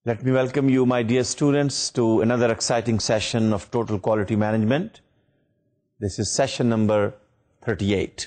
Let me welcome you, my dear students, to another exciting session of Total Quality Management. This is session number 38.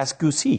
SQC,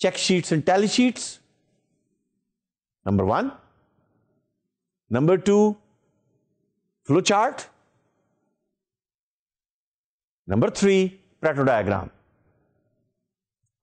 check sheets and tally sheets. Number 1. Number 2, flow chart. Number 3, Pareto diagram.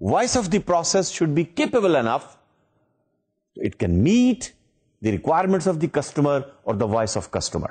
Voice of the process should be capable enough so it can meet the requirements of the customer or the voice of customer.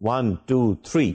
1, 2, 3.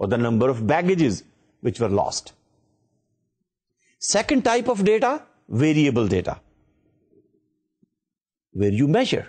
or the number of baggages which were lost. Second type of data, variable data, where you measure.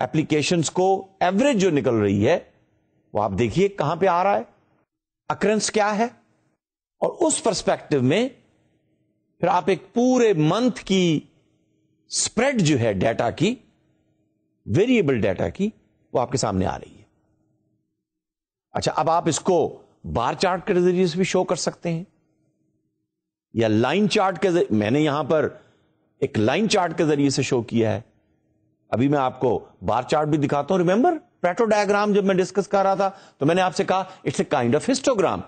Applications کو average جو نکل رہی ہے وہ آپ دیکھیے کہاں پہ آ رہا ہے, اکرنس کیا ہے, اور اس پرسپیکٹو میں پھر آپ ایک پورے منتھ کی اسپریڈ جو ہے ڈیٹا کی, ویریبل ڈیٹا کی, وہ آپ کے سامنے آ رہی ہے. اچھا, اب آپ اس کو بار چارٹ کے ذریعے سے بھی شو کر سکتے ہیں یا لائن چارٹ کے ذریعے. میں نے یہاں پر ایک لائن چارٹ کے ذریعے سے شو کیا ہے. ابھی میں آپ کو بار چارٹ بھی دکھاتا ہوں. ریمبر پیٹو ڈائیگرام جب میں ڈسکس کر رہا تھا تو میں نے آپ سے کہا it's a kind of histogram,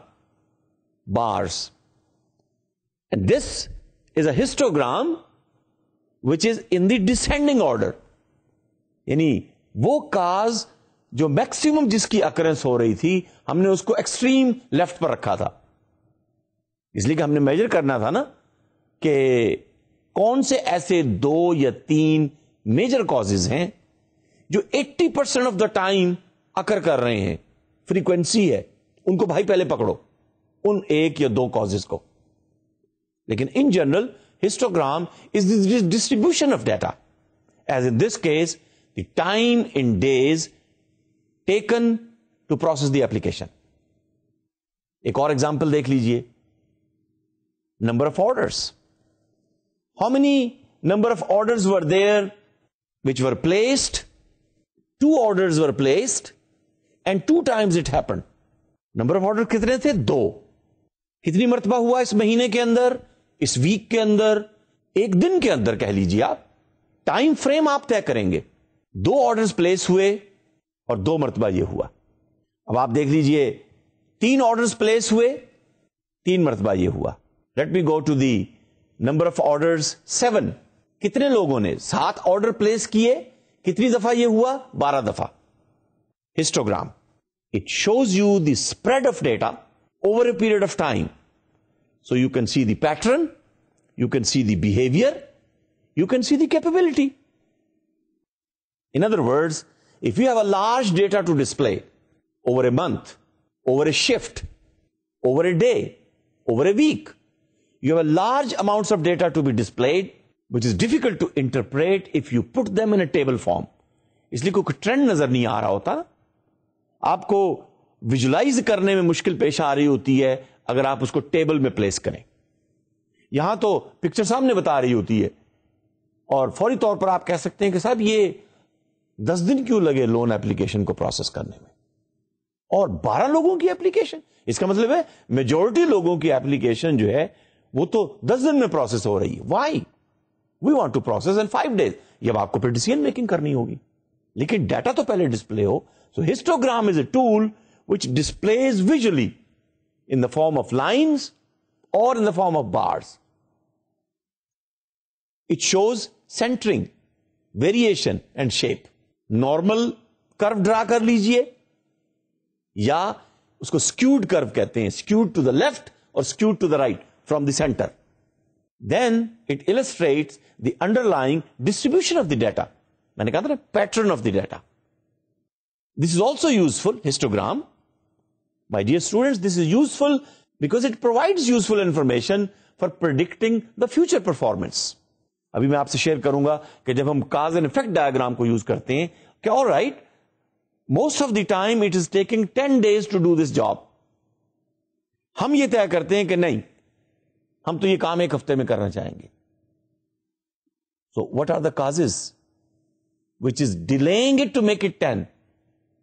bars. And this is a histogram which is in the descending order, یعنی وہ کاز جو میکسیمم جس کی اکرنس ہو رہی تھی ہم نے اس کو ایکسٹریم لیفٹ پر رکھا تھا, اس لیے کہ ہم نے میجر کرنا تھا نا کہ کون سے ایسے 2 یا 3 میجر کازز ہیں جو 80% آف دا ٹائم اکر کر رہے ہیں, فریکوینسی ہے, ان کو بھائی پہلے پکڑو, ان 1 یا 2 کازز کو. لیکن in general histogram is the distribution of data, as in this case the time in days taken to process the application. ایک اور ایگزامپل دیکھ لیجئے, number of orders. How many number of orders were there which were placed, 2 orders were placed and 2 times it happened. Number of order کتنے تھے؟ 2. کتنی مرتبہ ہوا اس مہینے کے اندر, اس ویک کے اندر, ایک دن کے اندر کہہ لیجیے آپ, ٹائم فریم آپ طے کریں گے. 2 آرڈرز پلیس ہوئے اور 2 مرتبہ یہ ہوا. اب آپ دیکھ لیجیے 3 آرڈرز پلیس ہوئے, 3 مرتبہ یہ ہوا. Let me go to the number of orders 7. کتنے لوگوں نے 7 آرڈر پلیس کیے, کتنی دفعہ یہ ہوا؟ 12 دفعہ. Histogram, it shows you the spread of data over a period of time, so you can see the pattern, you can see the behaviour, you can see the capability. In other words, if you have a large data to display over a month, over a shift, over a day, over a week, you have a large amounts of data to be displayed, which is difficult to interpret if you put them in a table form. اس لیے کوئی trend نظر نہیں آ رہا ہوتا, آپ کو visualise کرنے میں مشکل پیش آ رہی ہوتی ہے اگر آپ اس کو ٹیبل میں پلیس کریں. یہاں تو پکچر سامنے بتا رہی ہوتی ہے اور فوری طور پر آپ کہہ سکتے ہیں کہ صاحب یہ 10 دن کیوں لگے لون ایپلیکیشن کو پروسیس کرنے میں, اور 12 لوگوں کی ایپلیکیشن. اس کا مطلب ہے میجورٹی لوگوں کی ایپلیکیشن جو ہے وہ تو 10 دن میں پروسیس ہو رہی ہے. Why we want to process in 5 days. جب آپ کو پھر ڈیسیژن میکنگ کرنی ہوگی, لیکن ڈیٹا تو پہلے ڈسپلے ہو. So histogram is a tool which displays visually in the form of lines or in the form of bars. It shows centering, variation and shape. Normal curve ڈرا کر لیجئے یا اس کو skewed curve کہتے ہیں, skewed to the left or skewed to the right from the center. Then it illustrates the underlying distribution of the data. میں نے کہا تھا نا, pattern of the data. This is also useful, histogram. My dear students, this is useful because it provides useful information for predicting the future performance. ابھی میں آپ سے share کروں گا کہ جب ہم cause and effect diagram کو یوز کرتے ہیں کہ all right, most of the time it is taking 10 days to do this job. ہم یہ طے کرتے ہیں کہ نہیں, ہم تو یہ کام 1 ہفتے میں کرنا چاہیں گے. So what are the causes which is delaying it to make it 10?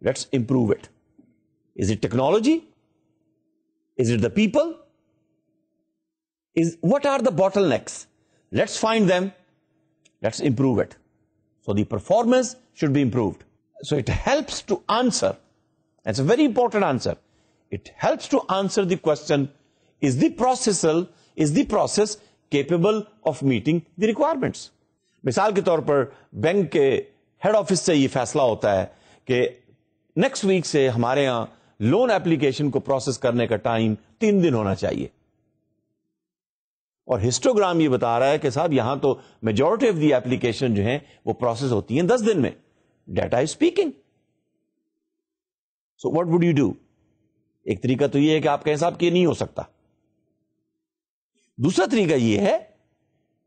Let's improve it. Is it technology? Is it the people? What are the bottlenecks? Let's find them. Let's improve it. So the performance should be improved. So it helps to answer. That's a very important answer. It helps to answer the question, is the process capable of meeting the requirements? مثال کے طور پر bank کے head office سے یہ فیصلہ ہوتا ہے کہ نیکسٹ ویک سے ہمارے ہاں لون ایپلیکیشن کو پروسیس کرنے کا ٹائم 3 دن ہونا چاہیے, اور ہسٹوگرام یہ بتا رہا ہے کہ صاحب یہاں تو میجورٹی آف دی ایپلیکیشن جو ہیں وہ پروسیس ہوتی ہیں 10 دن میں. Data is speaking. So what would you do? ایک طریقہ تو یہ ہے کہ آپ کہیں صاحب کہ یہ نہیں ہو سکتا. دوسرا طریقہ یہ ہے,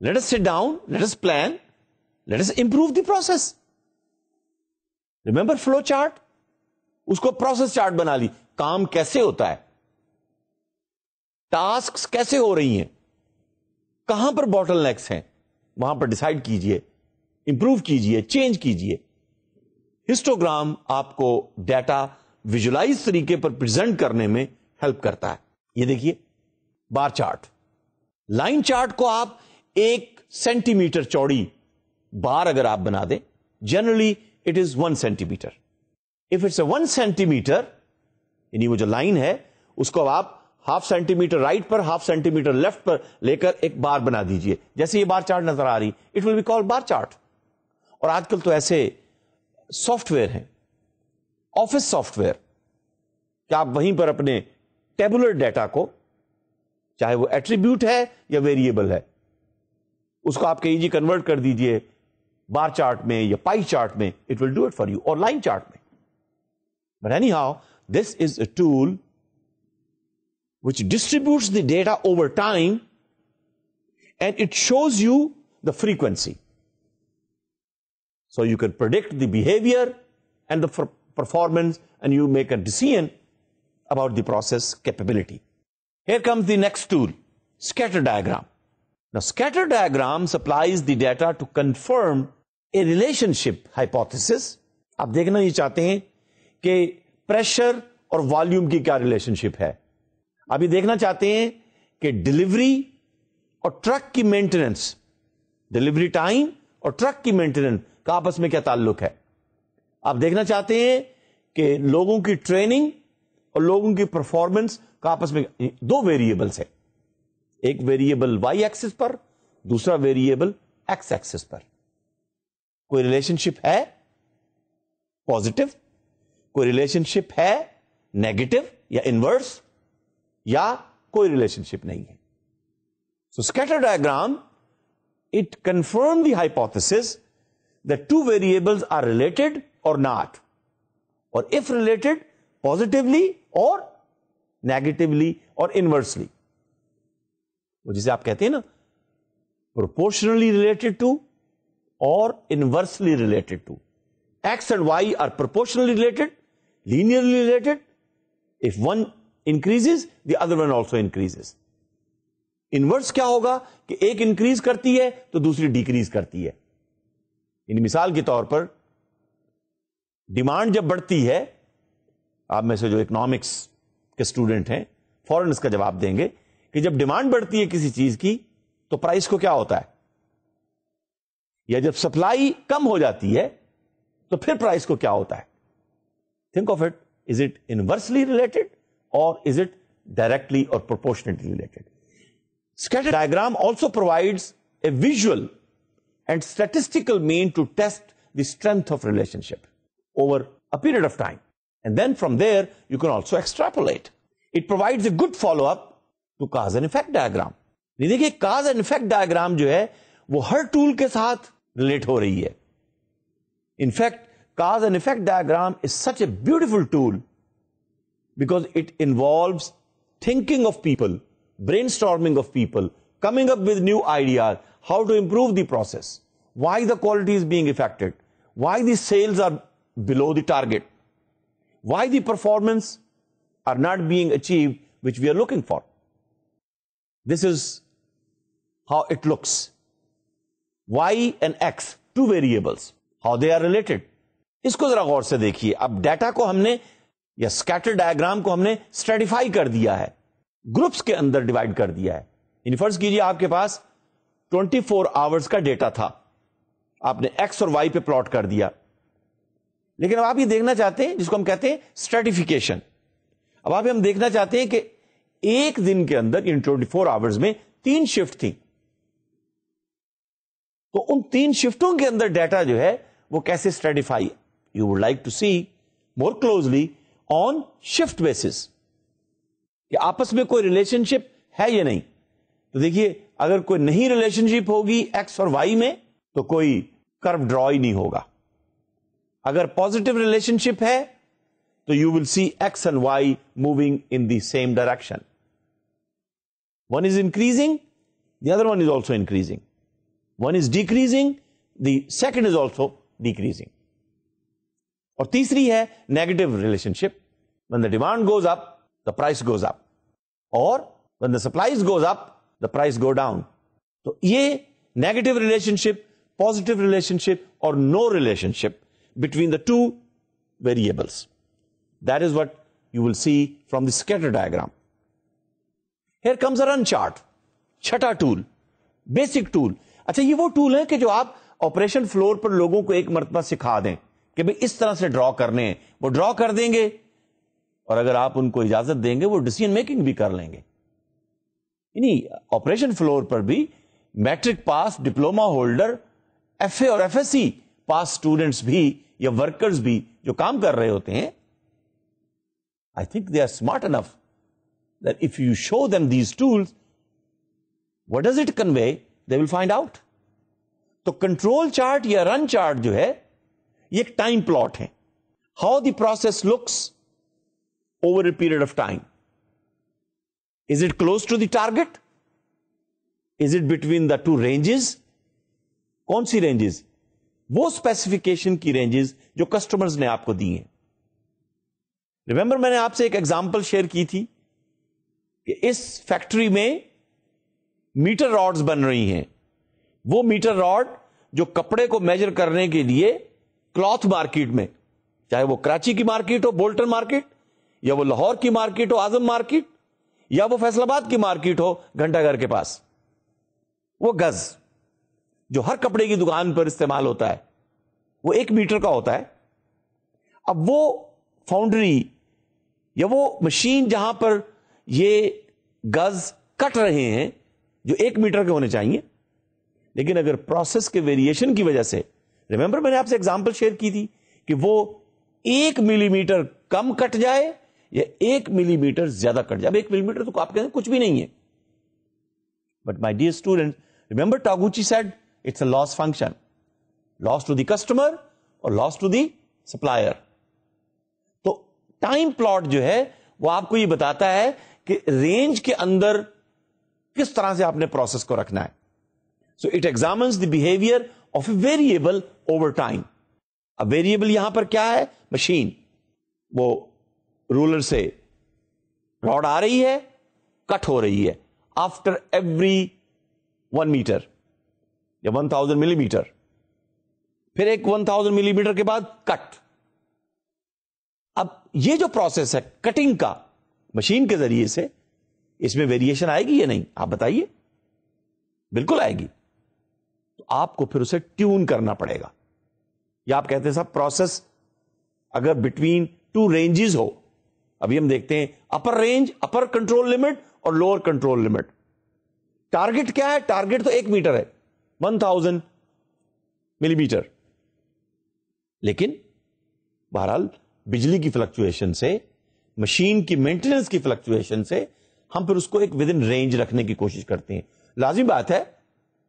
let us sit down, let us plan, let us improve the process. Remember flow chart? اس کو پروسیس چارٹ بنا لی. کام کیسے ہوتا ہے, ٹاسک کیسے ہو رہی ہیں, کہاں پر باٹل نیکس ہیں, وہاں پر ڈیسائیڈ کیجئے, امپروو کیجئے, چینج کیجئے. ہسٹوگرام آپ کو ڈیٹا ویژلائز طریقے پر پریزنٹ کرنے میں ہیلپ کرتا ہے. یہ دیکھیے بار چارٹ. لائن چارٹ کو آپ 1 سینٹی میٹر چوڑی بار اگر آپ بنا دیں, generally it is 1 centimetre. If it's a 1 centimetre, یعنی وہ جو لائن ہے اس کو آپ 1/2 سینٹی میٹر رائٹ پر, 1/2 سینٹی میٹر لیفٹ پر لے کر ایک بار بنا دیجئے. جیسے یہ بار چارٹ نظر آ رہی, it will be called bar chart. اور آج کل تو ایسے سافٹ ویئر ہیں, آفس سافٹ ویئر, کہ آپ وہیں پر اپنے ٹیبولر ڈیٹا کو, چاہے وہ ایٹریبیوٹ ہے یا ویریبل ہے, اس کو آپ کہیں جی کنورٹ کر دیجئے بار چارٹ میں یا پائی چارٹ میں, it will do it for you, اور لائن چارٹ میں. But anyhow, this is a tool which distributes the data over time and it shows you the frequency. So you can predict the behavior and the performance and you make a decision about the process capability. Here comes the next tool, scatter diagram. Now scatter diagram supplies the data to confirm a relationship hypothesis. آپ دیکھنا یہ چاہتے ہیں کہ pressure اور volume کی کیا relation شپ ہے. ابھی دیکھنا چاہتے ہیں کہ ڈلیوری اور ٹرک کی مینٹیننس, ڈلیوری ٹائم اور ٹرک کی مینٹیننس کا آپس میں کیا تعلق ہے. آپ دیکھنا چاہتے ہیں کہ لوگوں کی ٹریننگ اور لوگوں کی پرفارمنس کا آپس میں, 2 ویریبلس ہیں, ایک ویریبل وائی ایکسس پر, دوسرا ویریبل ایکس ایکسس پر. کوئی ریلیشن شپ ہے پوزیٹو, کوئی ریلیشن شپ ہے نیگیٹو یا انورس, یا کوئی ریلیشن شپ نہیں ہے. So scatter diagram it confirm the hypothesis that 2 variables are related اور ناٹ, اور اف ریلیٹڈ پوزیٹولی اور نیگیٹولی اور انورسلی. وہ جسے آپ کہتے ہیں نا پروپورشنلی ریلیٹڈ ٹو اور inversely related to. X and Y are proportionally related, linearly related. If one increases, the other one also increases. Inverse کیا ہوگا کہ ایک انکریز کرتی ہے تو دوسری ڈیکریز کرتی ہے. یعنی مثال کے طور پر ڈیمانڈ جب بڑھتی ہے, آپ میں سے جو اکنامکس کے اسٹوڈنٹ ہیں فوراً اس کا جواب دیں گے کہ جب ڈیمانڈ بڑھتی ہے کسی چیز کی تو پرائس کو کیا ہوتا ہے, یا جب سپلائی کم ہو جاتی ہے تو پھر پرائس کو کیا ہوتا ہے. Think of it, is it inversely related or is it directly or proportionately related? Scatter diagram also provides a visual and statistical mean to test the strength of relationship over a period of time. And then from there, you can also extrapolate. It provides a good follow-up to cause and effect diagram. دیکھیے cause and effect diagram جو ہے وہ ہر tool کے ساتھ relate ہو رہی ہے. In fact, cause and effect diagram is such a beautiful tool because it involves thinking of people, brainstorming of people, coming up with new ideas, how to improve the process, why the quality is being affected, why the sales are below the target, why the performance are not being achieved which we are looking for. This is how it looks. Y and X, 2 variables, how they are related. اس کو ذرا غور سے دیکھیے. اب data کو ہم نے یا اسکیٹر ڈائیگرام کو ہم نے اسٹریٹیفائی کر دیا ہے, گروپس کے اندر ڈیوائڈ کر دیا ہے. یعنی فرض کیجیے آپ کے پاس 24 آورز کا ڈیٹا تھا, آپ نے ایکس اور وائی پہ پلاٹ کر دیا. لیکن اب آپ یہ دیکھنا چاہتے ہیں جس کو ہم کہتے ہیں اسٹریٹیفیکیشن. اب آپ ہم دیکھنا چاہتے ہیں کہ ایک دن کے اندر ان 24 آورز میں 3 شفٹ تھی, تو ان 3 شفٹوں کے اندر ڈیٹا جو ہے وہ کیسے stratify. You would like to see more closely on shift basis کہ آپس میں کوئی ریلیشن شپ ہے یا نہیں. تو دیکھیے اگر کوئی نہیں ریلیشن شپ ہوگی ایکس اور وائی میں تو کوئی کرو ڈرا ہی نہیں ہوگا. اگر پازیٹو ریلیشن شپ ہے تو you will see x and y moving in the same direction. One is increasing, the other one is also increasing. One is decreasing, the second is also decreasing. اور تیسری ہے negative relationship. when the demand goes up the price goes up, اور when the supplies goes up the price go down. تو یہ negative relationship, positive relationship اور no relationship between the two variables. That is what you will see from the scatter diagram. Here comes a run chart. چھٹا tool, basic tool. اچھا, یہ وہ tool ہے کہ جو آپ operation floor پر لوگوں کو ایک مرتبہ سکھا دیں کہ بھئی اس طرح سے ڈرا کرنے ہیں, وہ ڈرا کر دیں گے, اور اگر آپ ان کو اجازت دیں گے وہ ڈیسیژن میکنگ بھی کر لیں گے. یعنی آپریشن فلور پر بھی matric pass, diploma holder, F A اور F S C pass students بھی یا ورکرز بھی جو کام کر رہے ہوتے ہیں, I think they are smart enough that if you show them these tools, what does it convey, they will find out. تو کنٹرول چارٹ یا رن چارٹ جو ہے یہ ایک ٹائم پلاٹ ہے. How the process looks over a period of time. Is it close to the target? Is it between the two ranges? کون سی ranges? وہ specification کی رینجز جو کسٹمرز نے آپ کو دی ہیں. ریمبر میں نے آپ سے ایک ایگزامپل شیئر کی تھی کہ اس فیکٹری میں میٹر راڈز بن رہی ہیں. وہ میٹر راڈ جو کپڑے کو میجر کرنے کے لیے کلاتھ مارکیٹ میں, چاہے وہ کراچی کی مارکیٹ ہو, بولٹن مارکیٹ, یا وہ لاہور کی مارکیٹ ہو, اعظم مارکیٹ, یا وہ فیصل آباد کی مارکیٹ ہو, گھنٹہ گھر کے پاس, وہ گز جو ہر کپڑے کی دکان پر استعمال ہوتا ہے وہ 1 میٹر کا ہوتا ہے. اب وہ فاؤنڈری یا وہ مشین جہاں پر یہ گز کٹ رہے ہیں جو 1 میٹر کے ہونے چاہیے, لیکن اگر پروسیس کے ویریشن کی وجہ سے, ریمبر میں نے آپ سے ایگزامپل شیئر کی تھی کہ وہ 1 ملی میٹر کم کٹ جائے یا 1 ملی میٹر زیادہ کٹ جائے. اب 1 ملی میٹر تو آپ کہتے ہیں کچھ بھی نہیں ہے, but my dear student, remember Taguchi said it's a loss function, loss to the customer اور لاس ٹو دی سپلائر. تو ٹائم پلاٹ جو ہے وہ آپ کو یہ بتاتا ہے کہ رینج کے اندر کس طرح سے آپ نے پروسیس کو رکھنا ہے. So it examines the behaviour of a variable over time. اب ویریبل یہاں پر کیا ہے؟ مشین. وہ رولر سے راڈ آ رہی ہے, کٹ ہو رہی ہے آفٹر ایوری 1 میٹر یا 1000 ملی میٹر, پھر ایک 1000 ملی میٹر کے بعد کٹ. اب یہ جو پروسیس ہے کٹنگ کا مشین کے ذریعے سے, اس میں ویریشن آئے گی یا نہیں؟ آپ بتائیے. بالکل آئے گی. تو آپ کو پھر اسے ٹیون کرنا پڑے گا. یا آپ کہتے ہیں صاحب پروسیس اگر بٹوین 2 رینجز ہو, ابھی ہم دیکھتے ہیں اپر رینج, اپر کنٹرول لمٹ اور لوور کنٹرول لمٹ. ٹارگٹ کیا ہے؟ ٹارگٹ تو 1 میٹر ہے, 1000 ملی میٹر. لیکن بہرحال بجلی کی فلکچویشن سے, مشین کی مینٹیننس کی فلکچویشن سے ہم پھر اس کو ایک ود ان رینج رکھنے کی کوشش کرتے ہیں. لازمی بات ہے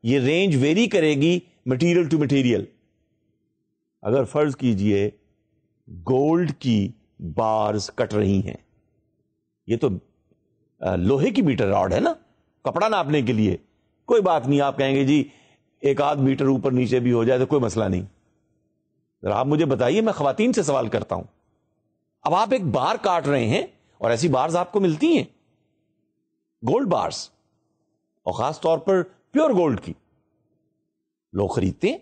یہ رینج ویری کرے گی مٹیریل ٹو مٹیریل. اگر فرض کیجئے گولڈ کی بارز کٹ رہی ہیں, یہ تو لوہے کی میٹر راڈ ہے نا, کپڑا ناپنے کے لیے کوئی بات نہیں. آپ کہیں گے جی 1 میٹر اوپر نیچے بھی ہو جائے تو کوئی مسئلہ نہیں. ذرا آپ مجھے بتائیے, میں خواتین سے سوال کرتا ہوں, اب آپ ایک بار کاٹ رہے ہیں اور ایسی بارز آپ کو ملتی ہیں, گولڈ بارز, اور خاص طور پر پیور گولڈ کی لوگ خریدتے ہیں,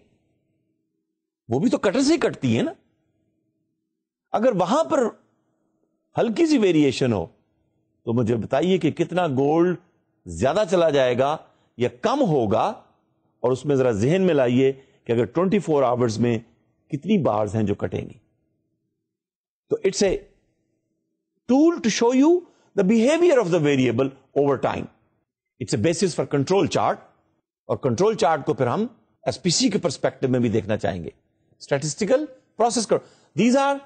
وہ بھی تو کٹر سے ہی کٹتی ہے نا. اگر وہاں پر ہلکی سی ویریشن ہو تو مجھے بتائیے کہ کتنا گولڈ زیادہ چلا جائے گا یا کم ہوگا, اور اس میں ذرا ذہن میں لائیے کہ اگر 24 آورز میں کتنی بارز ہیں جو کٹیں گی. تو it's a tool to show you the behaviour of the variable over time. It's a basis for control chart, اور کنٹرول چارٹ کو پھر ہم ایس پی سی کے پرسپیکٹو میں بھی دیکھنا چاہیں گے. اسٹیٹسٹیکل پروسیس کرو, these are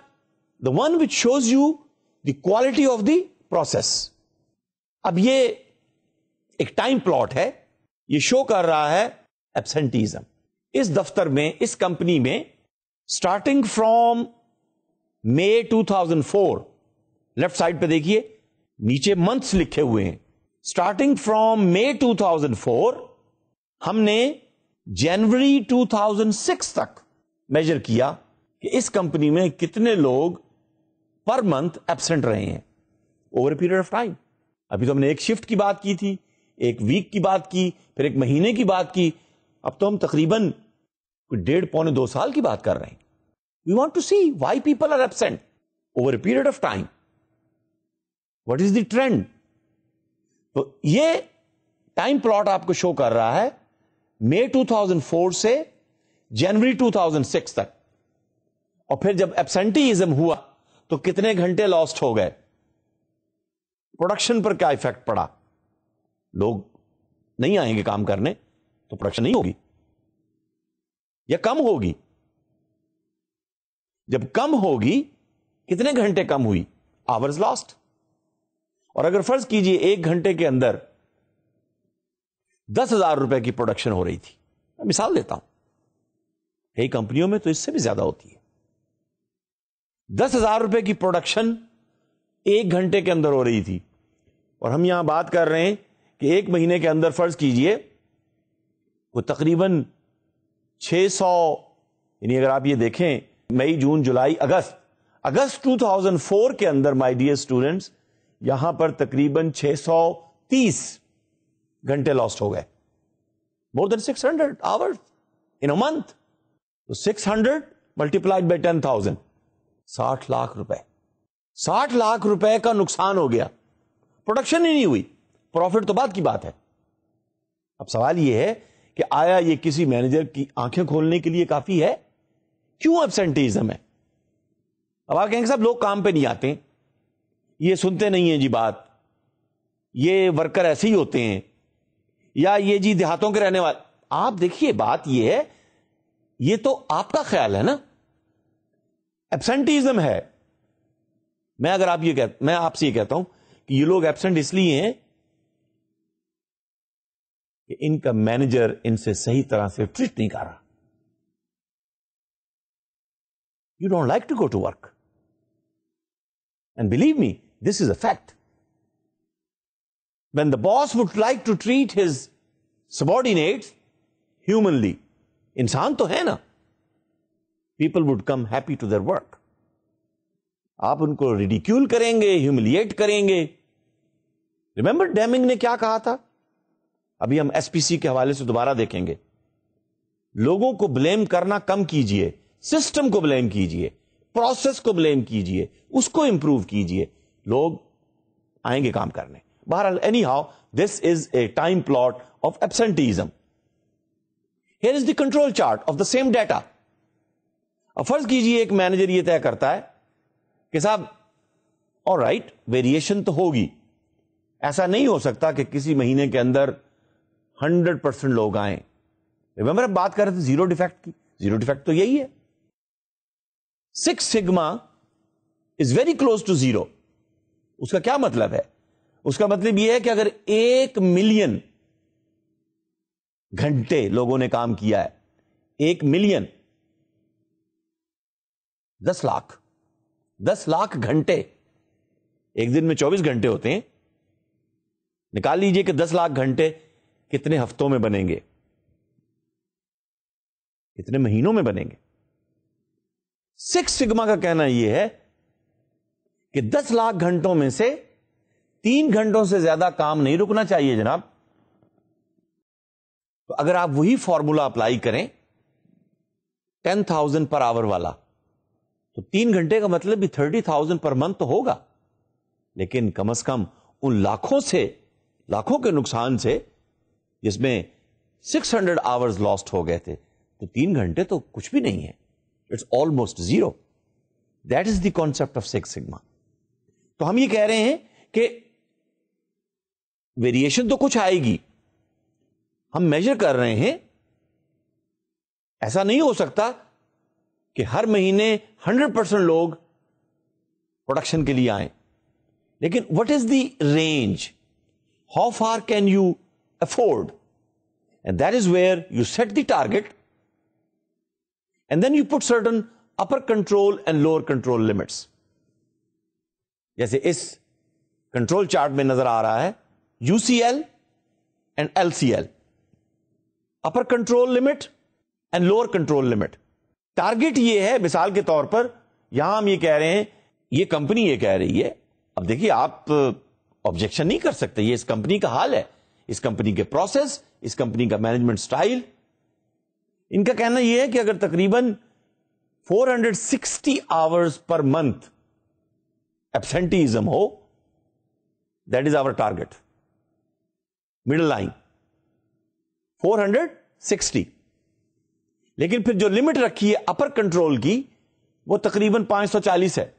the one which shows you the quality of the process. اب یہ ایک ٹائم پلاٹ ہے, یہ شو کر رہا ہے ایبسنٹیزم. اس دفتر میں, اس کمپنی میں starting from May 2004, left side پہ دیکھیے نیچے منتھس لکھے ہوئے ہیں. اسٹارٹنگ فرام مئی 2004 ہم نے جنوری 2006 تک میجر کیا کہ اس کمپنی میں کتنے لوگ پر منتھ ایبسنٹ رہے ہیں over a period of time. ابھی تو ہم نے ایک شفٹ کی بات کی تھی, ایک ویک کی بات کی, پھر ایک مہینے کی بات کی, اب تو ہم تقریباً 1.5-2 سال کی بات کر رہے ہیں. We want to see why people are absent over a period of time. What is the trend? تو یہ ٹائم پلاٹ آپ کو شو کر رہا ہے مئی 2004 سے جنوری 2006 تک. اور پھر جب ایبسنٹیزم ہوا تو کتنے گھنٹے لاسٹ ہو گئے, پروڈکشن پر کیا ایفیکٹ پڑا, لوگ نہیں آئیں گے کام کرنے تو پروڈکشن نہیں ہوگی یا کم ہوگی. جب کم ہوگی کتنے گھنٹے کم ہوئی, آورز لاسٹ. اور اگر فرض کیجئے 1 گھنٹے کے اندر 10,000 روپے کی پروڈکشن ہو رہی تھی, میں مثال دیتا ہوں, کئی کمپنیوں میں تو اس سے بھی زیادہ ہوتی ہے. 10,000 روپے کی پروڈکشن 1 گھنٹے کے اندر ہو رہی تھی, اور ہم یہاں بات کر رہے ہیں کہ 1 مہینے کے اندر فرض کیجئے وہ تقریباً 600, یعنی اگر آپ یہ دیکھیں مئی جون جولائی اگست 2004 کے اندر مائی ڈیئر اسٹوڈنٹس یہاں پر تقریباً 630 گھنٹے لاسٹ ہو گئے, مور دین 600 آورز ان اے منتھ. تو 600 ملٹیپلائڈ بائی 10,000, 60 لاکھ روپے. 60 لاکھ روپے کا نقصان ہو گیا, پروڈکشن ہی نہیں ہوئی, پروفٹ تو بعد کی بات ہے. اب سوال یہ ہے کہ آیا یہ کسی مینیجر کی آنکھیں کھولنے کے لیے کافی ہے؟ کیوں ایبسنٹیزم ہے؟ اب آپ کہیں گے صاحب لوگ کام پہ نہیں آتے, یہ سنتے نہیں ہیں جی بات, یہ ورکر ایسے ہی ہوتے ہیں, یا یہ جی دیہاتوں کے رہنے والے. آپ دیکھیے بات یہ ہے, یہ تو آپ کا خیال ہے نا, ایبسنٹیزم ہے. میں آپ سے یہ کہتا ہوں کہ یہ لوگ ایبسنٹ اس لیے ہیں کہ ان کا مینیجر ان سے صحیح طرح سے ٹریٹ نہیں کر رہا. You don't like to go to work, and believe me this is a fact. When the boss would like to treat his subordinates humanely, انسان تو ہے نا, people would come happy to their work. آپ ان کو ridicule کریں گے, humiliate کریں گے. ریمبر ڈیمنگ نے کیا کہا تھا؟ ابھی ہم ایس پی سی کے حوالے سے دوبارہ دیکھیں گے. لوگوں کو بلیم کرنا کم کیجئے, سسٹم کو بلیم کیجئے, پروسیس کو بلیم کیجئے, اس کو امپروو کیجئے, لوگ آئیں گے کام کرنے. بہرحال anyhow this is a time plot of absenteeism. Here is the control chart of the same data. اب فرض کیجئے ایک مینیجر یہ طے کرتا ہے کہ صاحب آلرائٹ ویریشن تو ہوگی, ایسا نہیں ہو سکتا کہ کسی مہینے کے اندر 100% لوگ آئیں. ریمبر اب بات کر رہے تھے زیرو ڈیفیکٹ کی. زیرو ڈیفیکٹ تو یہی ہے. 6 sigma is very close to zero. اس کا کیا مطلب ہے؟ اس کا مطلب یہ ہے کہ اگر 1 ملین گھنٹے لوگوں نے کام کیا ہے, 1 ملین 10 لاکھ گھنٹے, ایک دن میں 24 گھنٹے ہوتے ہیں, نکال لیجئے کہ 10 لاکھ گھنٹے کتنے ہفتوں میں بنیں گے, کتنے مہینوں میں بنیں گے. 6 سگما کا کہنا یہ ہے کہ 10 لاکھ گھنٹوں میں سے 3 گھنٹوں سے زیادہ کام نہیں رکنا چاہیے جناب. تو اگر آپ وہی فارمولا اپلائی کریں 10,000 پر آور والا, تو 3 گھنٹے کا مطلب بھی 30,000 پر منتھ تو ہوگا. لیکن کم از کم ان لاکھوں کے نقصان سے جس میں 600 آورز لاسٹ ہو گئے تھے, تو 3 گھنٹے تو کچھ بھی نہیں ہے. It's almost zero. That is the concept of 6 sigma. تو ہم یہ کہہ رہے ہیں کہ ویریشن تو کچھ آئے گی, ہم میجر کر رہے ہیں. ایسا نہیں ہو سکتا کہ ہر مہینے 100% لوگ پروڈکشن کے لیے آئیں. لیکن what is the range, how far can you afford, and that is where you set the target and then you put certain upper control and lower control limits. جیسے اس کنٹرول چارٹ میں نظر آ رہا ہے UCL and LCL, upper control limit and lower control limit. Target یہ ہے، مثال کے طور پر یہاں ہم یہ کہہ رہے ہیں، یہ کمپنی یہ کہہ رہی ہے، اب دیکھیے آپ آبجیکشن نہیں کر سکتے، یہ اس کمپنی کا حال ہے، اس کمپنی کے پروسیس، اس کمپنی کا مینجمنٹ سٹائل. ان کا کہنا یہ ہے کہ اگر تقریباً 460 آورز پر منتھ ایبسینٹیزم ہو، that is our target, middle line 460. لیکن پھر جو لمٹ رکھی ہے اپر کنٹرول کی وہ تقریباً 540 ہے،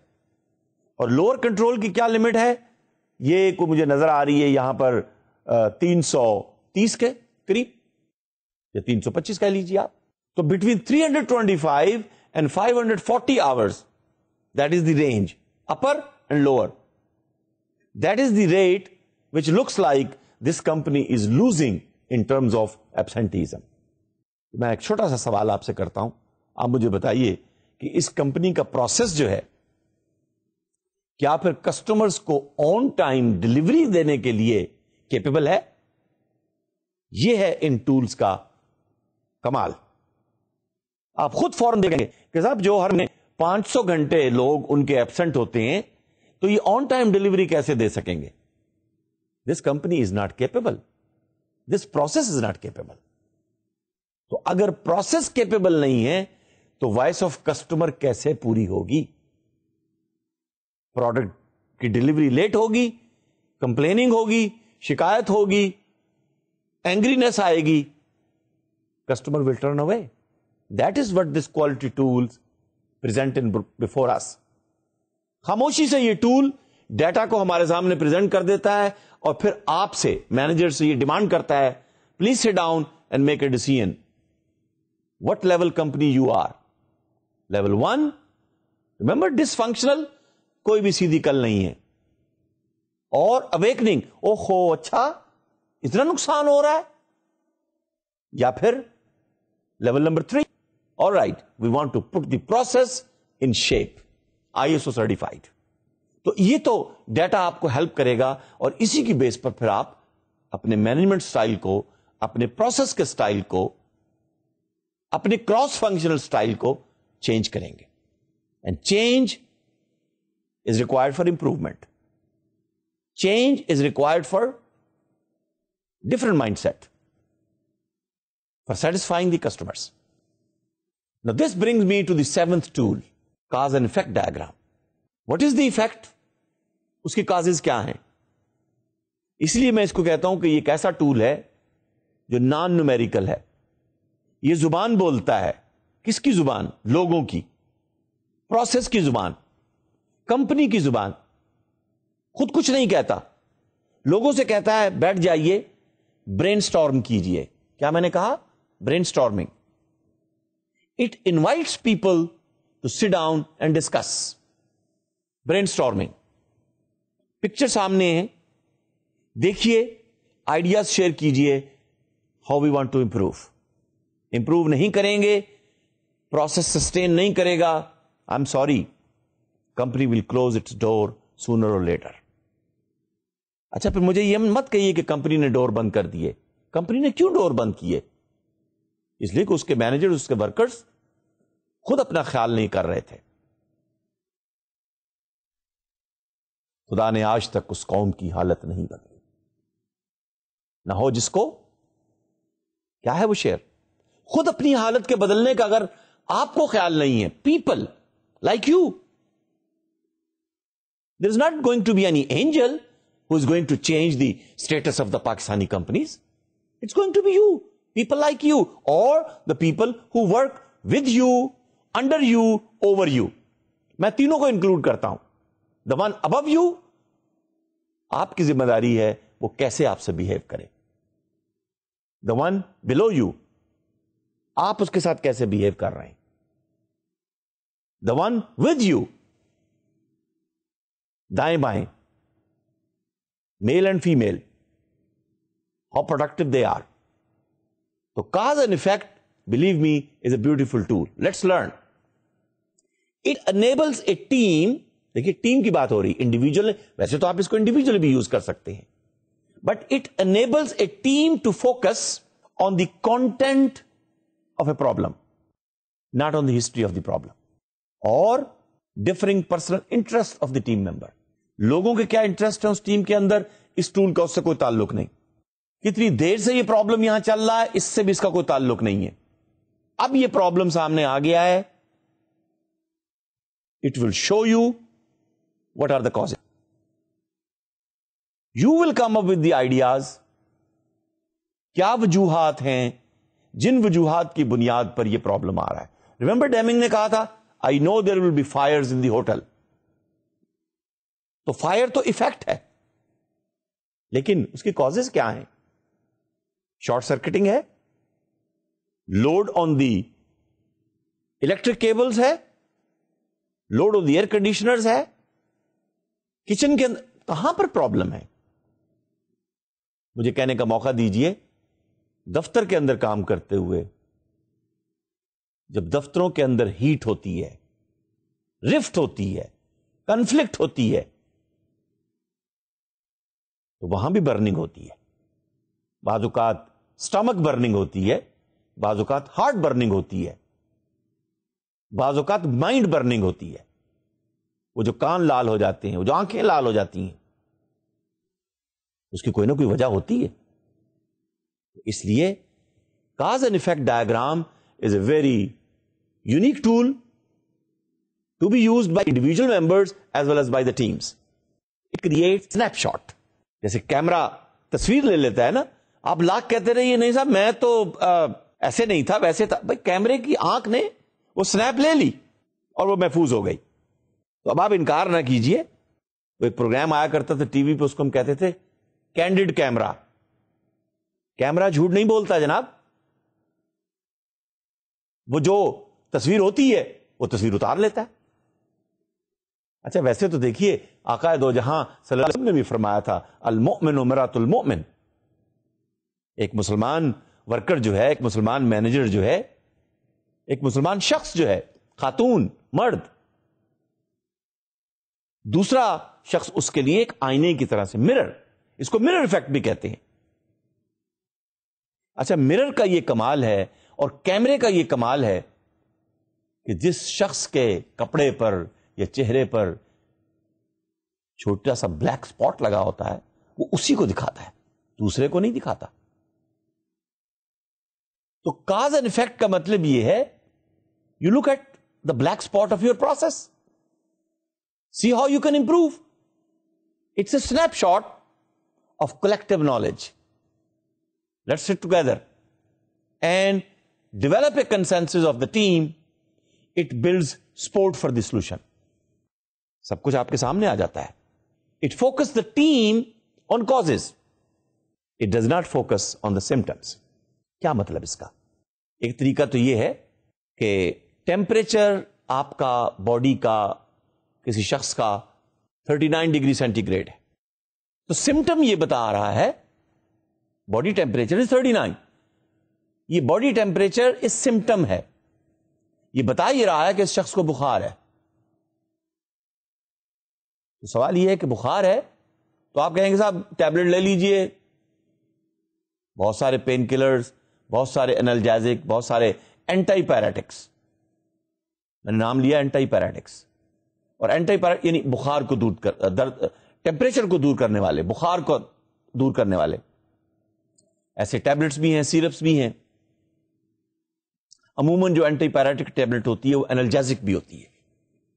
اور لوور کنٹرول کی کیا لمٹ ہے یہ کو مجھے نظر آ رہی ہے یہاں پر 330 کے قریب یا 325 کہہ لیجیے آپ. تو between 325 and 540 hours, that is the range, upper and lower. That is the rate which looks like this company is losing in terms of absenteeism. میں ایک چھوٹا سا سوال آپ سے کرتا ہوں، آپ مجھے بتائیے کہ اس کمپنی کا پروسیس جو ہے کیا پھر کسٹمرز کو آن ٹائم ڈلیوری دینے کے لیے کیپیبل ہے؟ یہ ہے ان ٹولز کا کمال. آپ خود فوراً دیکھیں گے کہ صاحب جو ہر 500 گھنٹے لوگ ان کے ایبسنٹ ہوتے ہیں تو یہ آن ٹائم ڈلیوری کیسے دے سکیں گے؟ This company is not capable, this process is not capable. تو اگر پروسیس کیپیبل نہیں ہے تو وائس آف کسٹمر کیسے پوری ہوگی؟ پروڈکٹ کی ڈلیوری لیٹ ہوگی، کمپلیننگ ہوگی، شکایت ہوگی، اینگرینس آئے گی، customer will turn away. That is what this quality tools present in before us. خاموشی سے یہ ٹول ڈیٹا کو ہمارے سامنے پریزنٹ کر دیتا ہے اور پھر آپ سے، مینیجر سے یہ ڈیمانڈ کرتا ہے please sit down and make a decision. What level company you are? Level 1. Remember dysfunctional, کوئی بھی سیدھی کل نہیں ہے. اور اویکننگ، او ہو اچھا اتنا نقصان ہو رہا ہے. یا پھر level number 3، all right we want to put the process in shape, ISO certified. تو یہ تو ڈیٹا آپ کو ہیلپ کرے گا، اور اسی کی بیس پر پھر آپ اپنے مینجمنٹ سٹائل کو، اپنے پروسیس کے سٹائل کو، اپنے کراس فنکشنل سٹائل کو چینج کریں گے. And change is required for improvement. Change is required for different mindset, for satisfying the customers. Now this brings me to the 7th tool, cause and effect diagram. What is the effect? اس کی causes کیا ہیں؟ اس لیے میں اس کو کہتا ہوں کہ یہ ایک ایسا ٹول ہے جو نان نومیریکل ہے. یہ زبان بولتا ہے. کس کی زبان؟ لوگوں کی. پروسیس کی زبان، کمپنی کی زبان. خود کچھ نہیں کہتا، لوگوں سے کہتا ہے بیٹھ جائیے، برین سٹارم کیجئے. کیا میں نے کہا؟ Brainstorming. It invites people to sit down and discuss. Brainstorming. Picture سامنے ہے، دیکھیے، آئیڈیاز شیئر کیجئے. How we want to improve نہیں کریں گے، پروسیس سسٹین نہیں کرے گا، I am sorry, company will close its door sooner or later. اچھا پھر مجھے یہ مت کہیے کہ کمپنی نے ڈور بند کر دیے. کمپنی نے کیوں ڈور بند کیے؟ اس لیے کہ اس کے مینیجر، اس کے ورکرز خود اپنا خیال نہیں کر رہے تھے. خدا نے آج تک اس قوم کی حالت نہیں بدلی. نہ ہو جس کو کیا ہے وہ شعر، خود اپنی حالت کے بدلنے کا اگر آپ کو خیال نہیں ہے. People like you, there is not going to be any angel who is going to change the status of the Pakistani companies. It's going to be you, people like you, or the people who work with you, under you, over you. میں تینوں کو include کرتا ہوں. The one above you، آپ کی ذمہ داری ہے وہ کیسے آپ سے بہیو کرے. The one below you، آپ اس کے ساتھ کیسے بہیو کر رہے ہیں. The one with you، دائیں بائیں، male and female, how productive they are. تو cause and effect, believe me, is a beautiful tool. Let's learn. It enables a team. دیکھیے ٹیم کی بات ہو رہی، انڈیویجل، ویسے تو آپ اس کو انڈیویجل بھی یوز کر سکتے ہیں، but it enables a team to focus on the content of a problem. not on the history of the problem. اور differing personal interest of the team member. لوگوں کے کیا انٹرسٹ ہے اس ٹیم کے اندر، اس ٹول کا اس سے کوئی تعلق نہیں. کتنی دیر سے یہ پرابلم یہاں چل رہا ہے، اس سے بھی اس کا کوئی تعلق نہیں ہے. اب یہ پرابلم سامنے آ گیا ہے. It will show you what are the causes. You will come up with the ideas. کیا وجوہات ہیں جن وجوہات کی بنیاد پر یہ پرابلم آ رہا ہے. ریمبر ڈیمنگ نے کہا تھا I know there will be fires in the hotel. تو فائر تو ایفیکٹ ہے، لیکن اس کی کازز کیا ہیں؟ شارٹ سرکٹنگ ہے، لوڈ آن دی الیکٹرک کیبلز ہے، لوڈ آن دی ایئر کنڈیشنرز ہے، کچن کے اندر کہاں پر پرابلم ہے؟ مجھے کہنے کا موقع دیجئے، دفتر کے اندر کام کرتے ہوئے جب دفتروں کے اندر ہیٹ ہوتی ہے، رفٹ ہوتی ہے، کنفلکٹ ہوتی ہے، تو وہاں بھی برننگ ہوتی ہے. بعض اوقات سٹمک برننگ ہوتی ہے، بعض اوقات ہارٹ برننگ ہوتی ہے، بعض اوقات مائنڈ برننگ ہوتی ہے. وہ جو کان لال ہو جاتے ہیں، وہ جو آنکھیں لال ہو جاتی ہیں، اس کی کوئی نہ کوئی وجہ ہوتی ہے. اس لیے cause and effect diagram is a very unique tool to be used by individual members as well as by the teams. It create snapshot. جیسے کیمرہ تصویر لے لیتا ہے نا، آپ لاکھ کہتے رہیے نہیں صاحب میں تو ایسے نہیں تھا ویسے تھا، بھائی کیمرے کی آنکھ نے وہ سنیپ لے لی اور وہ محفوظ ہو گئی. تو اب آپ انکار نہ کیجئے، وہ ایک پروگرام آیا کرتا تھا ٹی وی پہ، اس کو ہم کہتے تھے کینڈیڈ کیمرہ. کیمرہ جھوٹ نہیں بولتا جناب، وہ جو تصویر ہوتی ہے وہ تصویر اتار لیتا ہے. اچھا ویسے تو دیکھیے آقا دو جہاں صلی اللہ علیہ وسلم نے بھی فرمایا تھا المؤمن مرات المؤمن. ایک مسلمان ورکر جو ہے، ایک مسلمان مینیجر جو ہے، ایک مسلمان شخص جو ہے، خاتون مرد، دوسرا شخص اس کے لیے ایک آئینے کی طرح سے، مرر، اس کو مرر ایفیکٹ بھی کہتے ہیں. اچھا مرر کا یہ کمال ہے اور کیمرے کا یہ کمال ہے کہ جس شخص کے کپڑے پر یا چہرے پر چھوٹا سا بلیک سپاٹ لگا ہوتا ہے وہ اسی کو دکھاتا ہے، دوسرے کو نہیں دکھاتا. تو کاز اینڈ افیکٹ کا مطلب یہ ہے you look at the black spot of your process, see how you can improve. It's a snapshot of collective knowledge. Let's sit together and develop a consensus of the team. It builds support for the solution. سب کچھ آپ کے سامنے آ جاتا ہے. It focus the team on causes, it does not focus on the symptoms. کیا مطلب اس کا؟ ایک طریقہ تو یہ ہے کہ ٹیمپریچر آپ کا باڈی کا، کسی شخص کا 39 ڈگری سینٹی گریڈ ہے، تو سمٹم یہ بتا رہا ہے باڈی ٹیمپریچر از 39. یہ باڈی ٹیمپریچر اس سمٹم ہے، یہ بتا ہی رہا ہے کہ اس شخص کو بخار ہے. تو سوال یہ ہے کہ بخار ہے تو آپ کہیں گے صاحب ٹیبلٹ لے لیجئے، بہت سارے پین کلرز، بہت سارے انالجیزک، بہت سارے اینٹی پیراٹکس. میں نے نام لیا اینٹی پیراٹکس. اور اینٹی پیراٹک یعنی بخار کو دور کر، درد، ٹیمپریچر کو دور کرنے والے، بخار کو دور کرنے والے ایسے ٹیبلٹس بھی ہیں، سیرپس بھی ہیں. عموماً جو اینٹی پیراٹک ٹیبلٹ ہوتی ہے وہ انالجیزک بھی ہوتی ہے،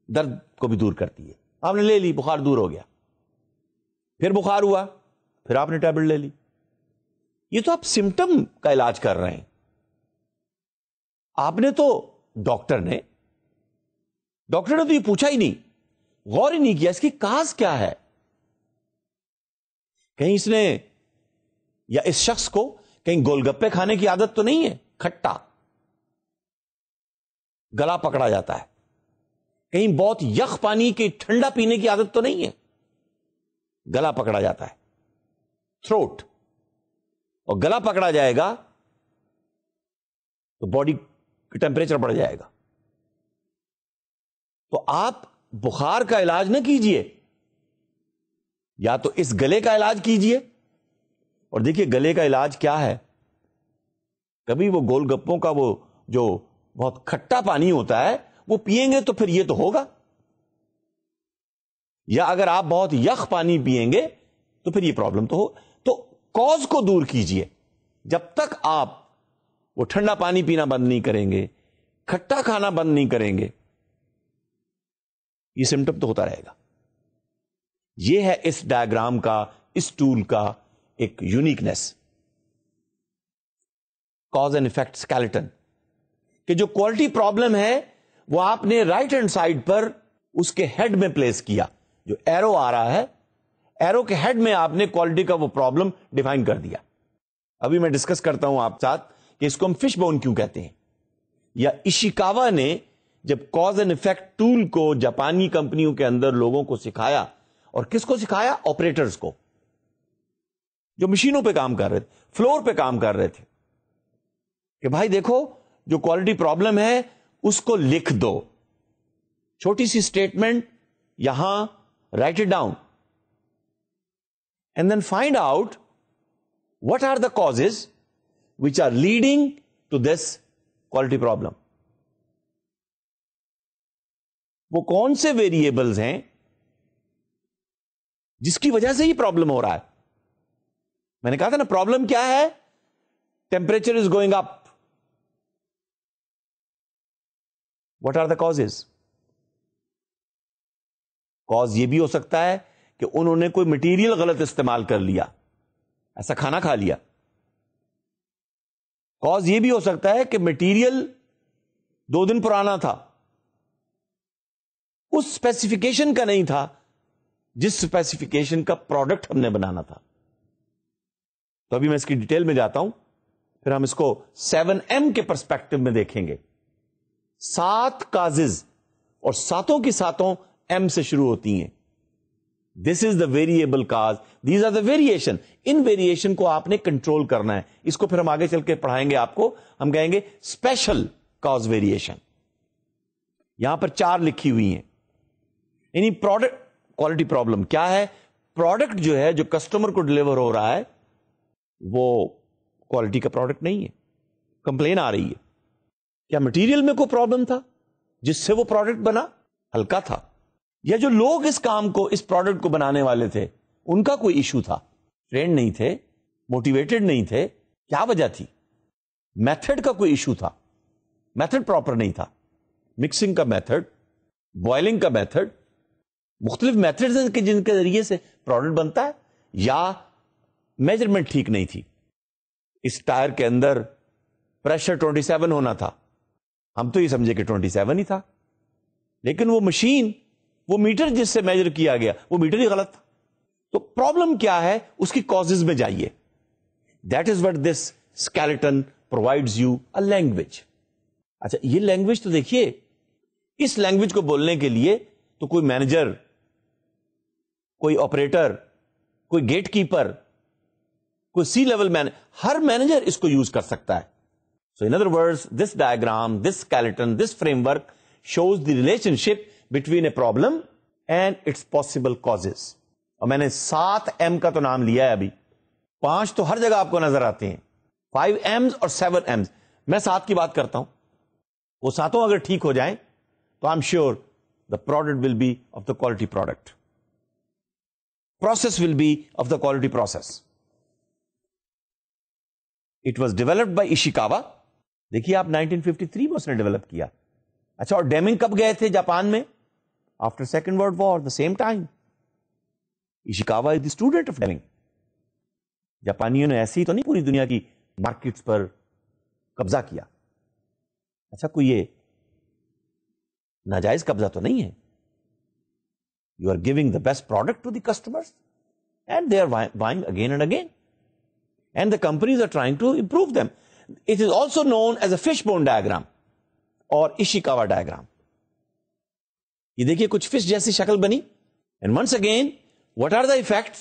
درد کو بھی دور کرتی ہے. آپ نے لے لی، بخار دور ہو گیا. پھر بخار ہوا، پھر آپ نے ٹیبلٹ لے لی. یہ تو آپ سمٹم کا علاج کر رہے ہیں. آپ نے تو ڈاکٹر نے تو یہ پوچھا ہی نہیں، غور ہی نہیں کیا اس کی کاز کیا ہے. کہیں اس نے یا اس شخص کو کہیں گول گپے کھانے کی عادت تو نہیں ہے، کھٹا، گلا پکڑا جاتا ہے. کہیں بہت یخ پانی کی ٹھنڈا پینے کی عادت تو نہیں ہے، گلا پکڑا جاتا ہے، تھروٹ. اور گلا پکڑا جائے گا تو باڈی کا ٹیمپریچر بڑھ جائے گا. تو آپ بخار کا علاج نہ کیجئے، یا تو اس گلے کا علاج کیجئے. اور دیکھیے گلے کا علاج کیا ہے، کبھی وہ گول گپوں کا وہ جو بہت کھٹا پانی ہوتا ہے وہ پیئیں گے تو پھر یہ تو ہوگا، یا اگر آپ بہت یخ پانی پیئیں گے تو پھر یہ پرابلم تو ہو. تو کاز کو دور کیجئے. جب تک آپ وہ ٹھنڈا پانی پینا بند نہیں کریں گے، کھٹا کھانا بند نہیں کریں گے، یہ سمٹم تو ہوتا رہے گا. یہ ہے اس ڈائیگرام کا، اس ٹول کا ایک uniqueness, cause and effect skeleton, کہ جو کوالٹی پرابلم ہے وہ آپ نے رائٹ ہینڈ سائڈ پر اس کے ہیڈ میں پلیس کیا. جو ایرو آ رہا ہے، ایرو کے ہیڈ میں آپ نے کوالٹی کا وہ پرابلم ڈیفائن کر دیا. ابھی میں ڈسکس کرتا ہوں آپ ساتھ کہ اس کو ہم فش بون کیوں کہتے ہیں. یا ایشیکاوا نے جب کاز اینڈ افیکٹ ٹول کو جاپانی کمپنیوں کے اندر لوگوں کو سکھایا، اور کس کو سکھایا؟ آپریٹرز کو، جو مشینوں پہ کام کر رہے تھے، فلور پہ کام کر رہے تھے، کہ بھائی دیکھو جو کوالٹی پرابلم ہے اس کو لکھ دو، چھوٹی سی اسٹیٹمنٹ یہاں، write it down, and then find out what are the causes which are leading to this quality problem. وہ کون سے ویریبلز ہیں جس کی وجہ سے یہ پرابلم ہو رہا ہے؟ میں نے کہا تھا نا پرابلم کیا ہے؟ Temperature is going up. What are the causes? Cause یہ بھی ہو سکتا ہے کہ انہوں نے کوئی مٹیریل غلط استعمال کر لیا، ایسا کھانا کھا لیا. کاز یہ بھی ہو سکتا ہے کہ مٹیریل 2 دن پرانا تھا، اس اسپیسیفکیشن کا نہیں تھا جس اسپیسیفکیشن کا پروڈکٹ ہم نے بنانا تھا. تو ابھی میں اس کی ڈیٹیل میں جاتا ہوں، پھر ہم اس کو 7M کے پرسپیکٹو میں دیکھیں گے. 7 کازز، اور ساتوں کی ساتوں M سے شروع ہوتی ہیں. This is the variable cause, these are the variation. ان ویریشن کو آپ نے کنٹرول کرنا ہے. اس کو پھر ہم آگے چل کے پڑھائیں گے آپ کو، ہم کہیں گے اسپیشل کاز ویریشن. یہاں پر 4 لکھی ہوئی ہیں. یعنی پروڈکٹ کوالٹی پرابلم کیا ہے؟ پروڈکٹ جو ہے جو کسٹمر کو ڈلیور ہو رہا ہے وہ کوالٹی کا پروڈکٹ نہیں ہے. کمپلین آ رہی ہے. کیا مٹیریل میں کوئی پرابلم تھا جس سے وہ پروڈکٹ بنا؟ ہلکا تھا. یا جو لوگ اس کام کو، اس پروڈکٹ کو بنانے والے تھے، ان کا کوئی ایشو تھا، ٹرینڈ نہیں تھے، موٹیویٹڈ نہیں تھے، کیا وجہ تھی؟ میتھڈ کا کوئی ایشو تھا، میتھڈ پراپر نہیں تھا. مکسنگ کا میتھڈ، بوائلنگ کا میتھڈ، مختلف میتھڈز ہیں کہ جن کے ذریعے سے پروڈکٹ بنتا ہے. یا میجرمنٹ ٹھیک نہیں تھی، اس ٹائر کے اندر پریشر 27 ہونا تھا، ہم تو یہ سمجھے کہ 27 ہی تھا، لیکن وہ مشین، وہ میٹر جس سے میجر کیا گیا وہ میٹر ہی غلط تھا. تو پرابلم کیا ہے؟ اس کی کازز میں جائیے. That is what this skeleton provides you a language. اچھا یہ لینگویج تو دیکھیے، اس لینگویج کو بولنے کے لیے تو کوئی مینیجر، کوئی آپریٹر، کوئی گیٹ کیپر، کوئی سی لیول ہر مینیجر اس کو یوز کر سکتا ہے. So in other words this diagram, this skeleton, this framework shows the relationship between a problem and its possible causes. اور میں نے 7M کا تو نام لیا ہے ابھی، 5 تو ہر جگہ آپ کو نظر آتے ہیں، 5M's اور 7M's. میں 7 کی بات کرتا ہوں. وہ ساتوں اگر ٹھیک ہو جائیں تو I am sure the product will be of the quality product, process will be of the quality process. It was developed by Ishikawa. دیکھیے آپ 1953 میں اس نے ڈیولپ کیا. اچھا اور ڈیمنگ کب گئے تھے جاپان میں؟ After second world war, the same time. Ishikawa is the student of Deming. جاپانیوں نے ایسی تو نہیں پوری دنیا کی مارکیٹس پر قبضہ کیا. اچھا کوئی یہ ناجائز قبضہ تو نہیں ہے. You are giving the best product to the customers and they are buying again and again and the companies are trying to improve them. It is also known as a fish bone diagram or Ishikawa diagram. یہ دیکھیے کچھ fish جیسی شکل بنی. And once again what are the effects,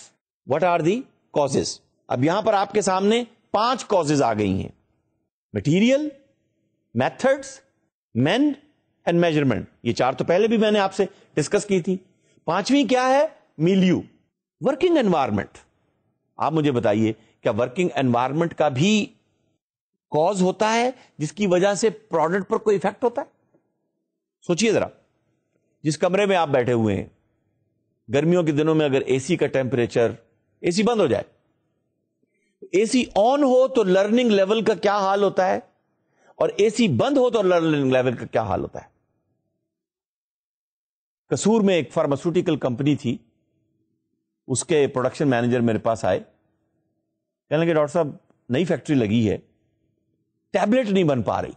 what are the causes. اب یہاں پر آپ کے سامنے 5 کازز آ گئی ہیں: material, methods, man and measurement. یہ 4 تو پہلے بھی میں نے آپ سے ڈسکس کی تھی. 5ویں کیا ہے؟ میلیو، ورکنگ انوائرمنٹ. آپ مجھے بتائیے کیا ورکنگ انوائرمنٹ کا بھی کاز ہوتا ہے جس کی وجہ سے پروڈکٹ پر کوئی افیکٹ ہوتا ہے؟ سوچئے ذرا، جس کمرے میں آپ بیٹھے ہوئے ہیں، گرمیوں کے دنوں میں اگر اے سی کا ٹیمپریچر، اے سی بند ہو جائے، اے سی آن ہو تو لرننگ لیول کا کیا حال ہوتا ہے، اور اے سی بند ہو تو لرننگ لیول کا کیا حال ہوتا ہے؟ قصور میں ایک فارماسیوٹیکل کمپنی تھی، اس کے پروڈکشن مینیجر میرے پاس آئے، کہنے لگے ڈاکٹر صاحب نئی فیکٹری لگی ہے، ٹیبلٹ نہیں بن پا رہی،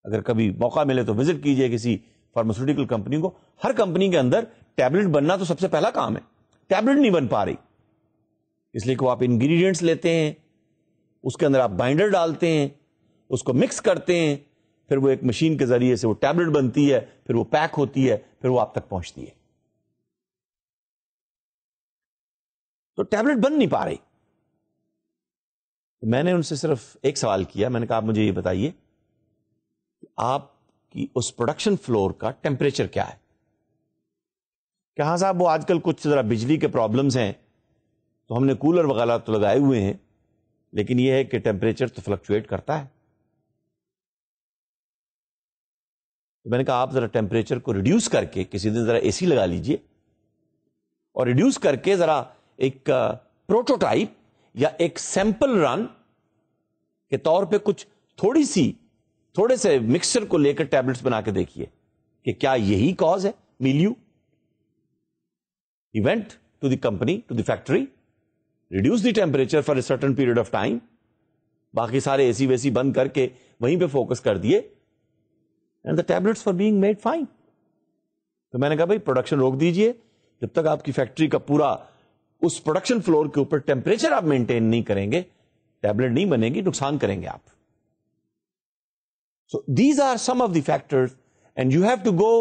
اگر کبھی موقع ملے تو وزٹ کیجئے کسی فارماسیوٹیکل کمپنی کو، ہر کمپنی کے اندر ٹیبلٹ بننا تو سب سے پہلا کام ہے، ٹیبلٹ نہیں بن پا رہی، اس لیے کہ آپ انگریڈینٹس لیتے ہیں، اس کے اندر آپ بائنڈر ڈالتے ہیں، اس کو مکس کرتے ہیں، پھر وہ ایک مشین کے ذریعے سے وہ ٹیبلٹ بنتی ہے، پھر وہ پیک ہوتی ہے، پھر وہ آپ تک پہنچتی ہے، تو ٹیبلٹ بن نہیں پا رہی۔ میں نے ان سے صرف ایک سوال کیا، میں نے کہا آپ مجھے یہ بتائیے آپ کی اس پروڈکشن فلور کا ٹیمپریچر کیا ہے؟ کہ ہاں صاحب وہ آج کل کچھ ذرا بجلی کے پرابلمز ہیں تو ہم نے کولر وغیرہ تو لگائے ہوئے ہیں، لیکن یہ ہے کہ ٹیمپریچر تو فلکچویٹ کرتا ہے۔ تو میں نے کہا آپ ذرا ٹیمپریچر کو ریڈیوس کر کے کسی دن ذرا اے سی لگا لیجئے، اور ریڈیوس کر کے ذرا ایک پروٹوٹائپ یا ایک سیمپل رن کے طور پہ کچھ تھوڑے سے مکسچر کو لے کر ٹیبلٹس بنا کے دیکھیے کہ کیا یہی کاز ہے میلیو۔ He went to the company, to the factory, reduce the temperature for a certain period of time, باقی سارے اے سی ویسی بند کر کے وہیں پہ فوکس کر دیے، and the tablets were being made fine۔ تو میں نے کہا بھائی پروڈکشن روک دیجئے، جب تک آپ کی فیکٹری کا پورا اس پروڈکشن فلور کے اوپر ٹیمپریچر آپ مینٹین نہیں کریں گے، ٹیبلٹ نہیں بنے گی، نقصان کریں گے آپ۔ So these are some of the factors, and you have to go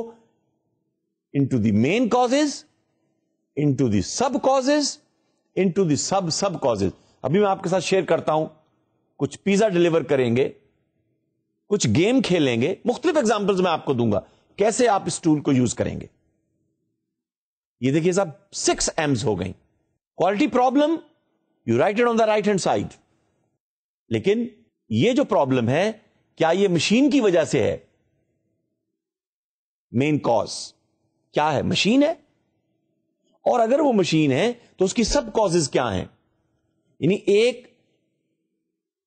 into the main causes, into the sub causes, into the sub causes۔ ابھی میں آپ کے ساتھ شیئر کرتا ہوں، کچھ پیزا ڈیلیور کریں گے، کچھ گیم کھیلیں گے، مختلف ایگزامپلز میں آپ کو دوں گا کیسے آپ اس ٹول کو یوز کریں گے۔ یہ دیکھیے صاحب 6 M's ہو گئیں۔ Quality problem, you right it on the right hand side, لیکن یہ جو پرابلم ہے کیا یہ مشین کی وجہ سے ہے؟ مین کاز کیا ہے؟ مشین ہے، اور اگر وہ مشین ہے تو اس کی سب کازز کیا ہیں؟ یعنی ایک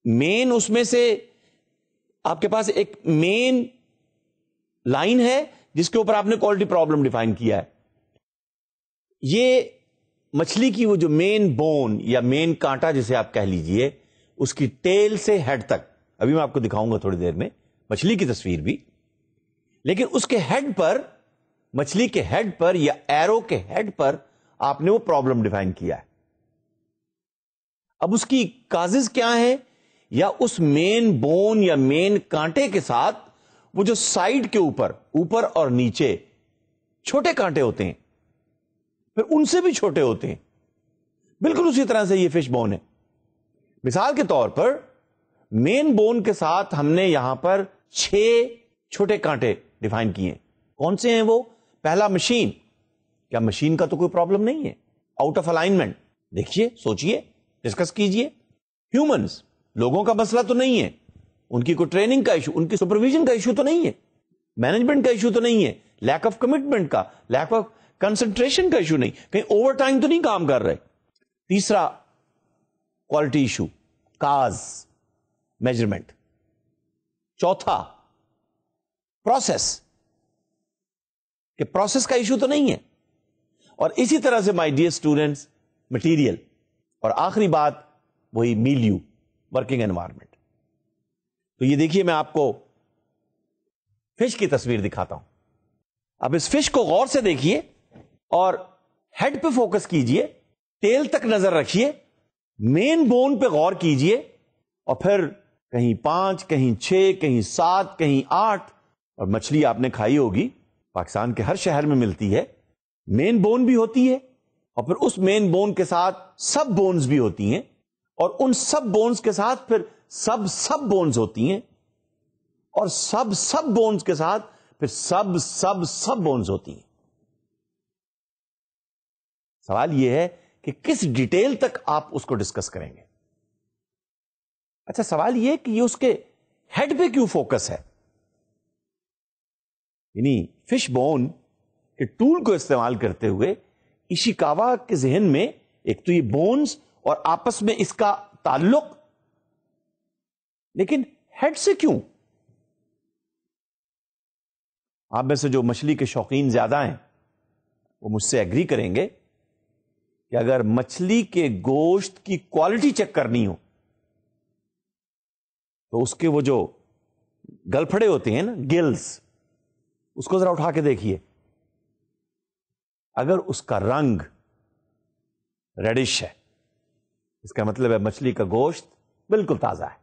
مین، اس میں سے آپ کے پاس ایک مین لائن ہے جس کے اوپر آپ نے کوالٹی پرابلم ڈیفائن کیا ہے۔ یہ مچھلی کی وہ جو مین بون یا مین کانٹا جسے آپ کہہ لیجئے، اس کی ٹیل سے ہیڈ تک، ابھی میں آپ کو دکھاؤں گا تھوڑی دیر میں مچھلی کی تصویر بھی، لیکن اس کے ہیڈ پر، مچھلی کے ہیڈ پر یا ایرو کے ہیڈ پر آپ نے وہ پرابلم ڈیفائن کیا ہے۔ اب اس کی کازز کیا ہیں؟ یا اس مین بون یا مین کانٹے کے ساتھ وہ جو سائڈ کے اوپر اور نیچے چھوٹے کانٹے ہوتے ہیں، پھر ان سے بھی چھوٹے ہوتے ہیں، بالکل اسی طرح سے یہ فش بون ہے۔ مثال کے طور پر مین بون کے ساتھ ہم نے یہاں پر 6 چھوٹے کانٹے ڈیفائن کیے۔ کون سے ہیں وہ؟ پہلا مشین، کیا مشین کا تو کوئی پرابلم نہیں ہے؟ آؤٹ آف الائنمنٹ، دیکھیے، سوچئے، ڈسکس کیجئے۔ ہیومنز، لوگوں کا مسئلہ تو نہیں ہے، ان کی کوئی ٹریننگ کا ایشو، ان کی سپرویژن کا ایشو تو نہیں ہے، مینجمنٹ کا ایشو تو نہیں ہے، لیک آف کمٹمنٹ کا، لیک آف کنسنٹریشن کا ایشو نہیں، کہیں اوور ٹائم تو نہیں کام کر رہے۔ تیسرا کوالٹی ایشو، کاز، میجرمنٹ۔ چوتھا پروسیس، کہ پروسیس کا ایشو تو نہیں ہے، اور اسی طرح سے مائی ڈیئر اسٹوڈنٹس مٹیریل، اور آخری بات وہی میلیو، ورکنگ انوائرمنٹ۔ تو یہ دیکھیے میں آپ کو فش کی تصویر دکھاتا ہوں۔ اب اس فش کو غور سے دیکھیے اور ہیڈ پہ فوکس کیجئے، ٹیل تک نظر رکھیے، مین بون پہ غور کیجئے، اور پھر کہیں 5، کہیں 6، کہیں 7، کہیں 8، اور مچھلی آپ نے کھائی ہوگی، پاکستان کے ہر شہر میں ملتی ہے، مین بون بھی ہوتی ہے، اور پھر اس مین بون کے ساتھ سب بونز بھی ہوتی ہیں، اور ان سب بونز کے ساتھ پھر سب بونز ہوتی ہیں، اور سب بونز کے ساتھ پھر سب بونز ہوتی ہیں۔ سوال یہ ہے کہ کس ڈیٹیل تک آپ اس کو ڈسکس کریں گے۔ اچھا سوال یہ کہ یہ اس کے ہیڈ پہ کیوں فوکس ہے؟ یعنی فش بون کے ٹول کو استعمال کرتے ہوئے ایشیکاوا کے ذہن میں ایک تو یہ بونز اور آپس میں اس کا تعلق، لیکن ہیڈ سے کیوں؟ آپ میں سے جو مچھلی کے شوقین زیادہ ہیں وہ مجھ سے ایگری کریں گے کہ اگر مچھلی کے گوشت کی کوالٹی چیک کرنی ہو تو اس کے وہ جو گلپھڑے ہوتے ہیں نا، گلز، اس کو ذرا اٹھا کے دیکھیے. اگر اس کا رنگ ریڈش ہے، اس کا مطلب ہے مچھلی کا گوشت بالکل تازہ ہے،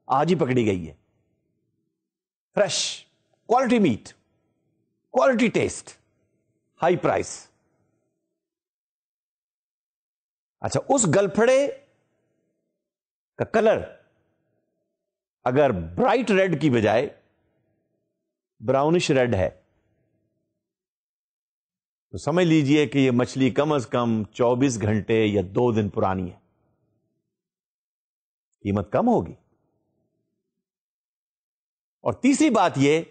آج ہی پکڑی گئی ہے، fresh, quality meat, quality test, high price. اچھا اس گلپھڑے کا کلر اگر برائٹ ریڈ کی بجائے براؤنش ریڈ ہے تو سمجھ لیجئے کہ یہ مچھلی کم از کم 24 گھنٹے یا 2 دن پرانی ہے، قیمت کم ہوگی. اور تیسری بات یہ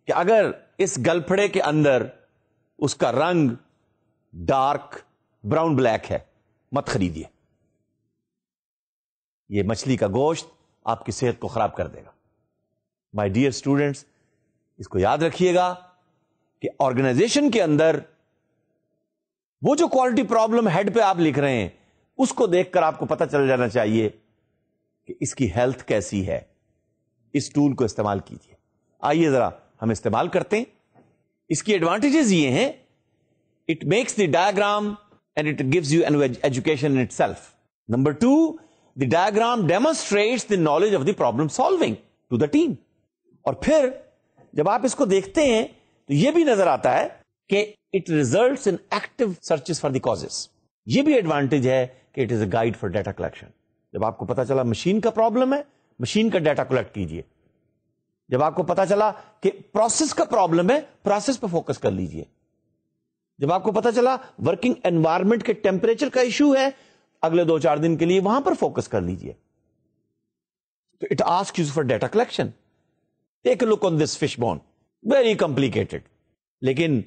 کہ اگر اس گلپھڑے کے اندر اس کا رنگ ڈارک براؤن بلیک ہے، مت خریدیے، یہ مچھلی کا گوشت آپ کی صحت کو خراب کر دے گا. مائی ڈیئر اسٹوڈنٹس، اس کو یاد رکھیے گا کہ آرگنائزیشن کے اندر وہ جو کوالٹی پرابلم ہیڈ پہ آپ لکھ رہے ہیں اس کو دیکھ کر آپ کو پتہ چل جانا چاہیے کہ اس کی ہیلتھ کیسی ہے. اس ٹول کو استعمال کیجیے. آئیے ذرا ہم استعمال کرتے ہیں. اس کی ایڈوانٹیجز یہ ہیں، it makes the diagram and it gives you an education in itself. Number 2، the diagram demonstrates the knowledge of the problem solving to the team. اور پھر جب آپ اس کو دیکھتے ہیں تو یہ بھی نظر آتا ہے کہ it results in active searches for the causes. یہ بھی ایڈوانٹیج ہے کہ it is a guide for data collection. جب آپ کو پتا چلا مشین کا پرابلم ہے، مشین کا ڈیٹا کلیکٹ کیجئے. جب آپ کو پتا چلا کہ پروسیس کا پرابلم ہے، پروسیس پہ فوکس کر لیجئے. جب آپ کو پتا چلا ورکنگ انوائرمنٹ کے ٹیمپریچر کا ایشو ہے، اگلے 2-4 دن کے لیے وہاں پر فوکس کر لیجئے. تو it asks you for data collection. Take a look on this fish bone, very complicated. لیکن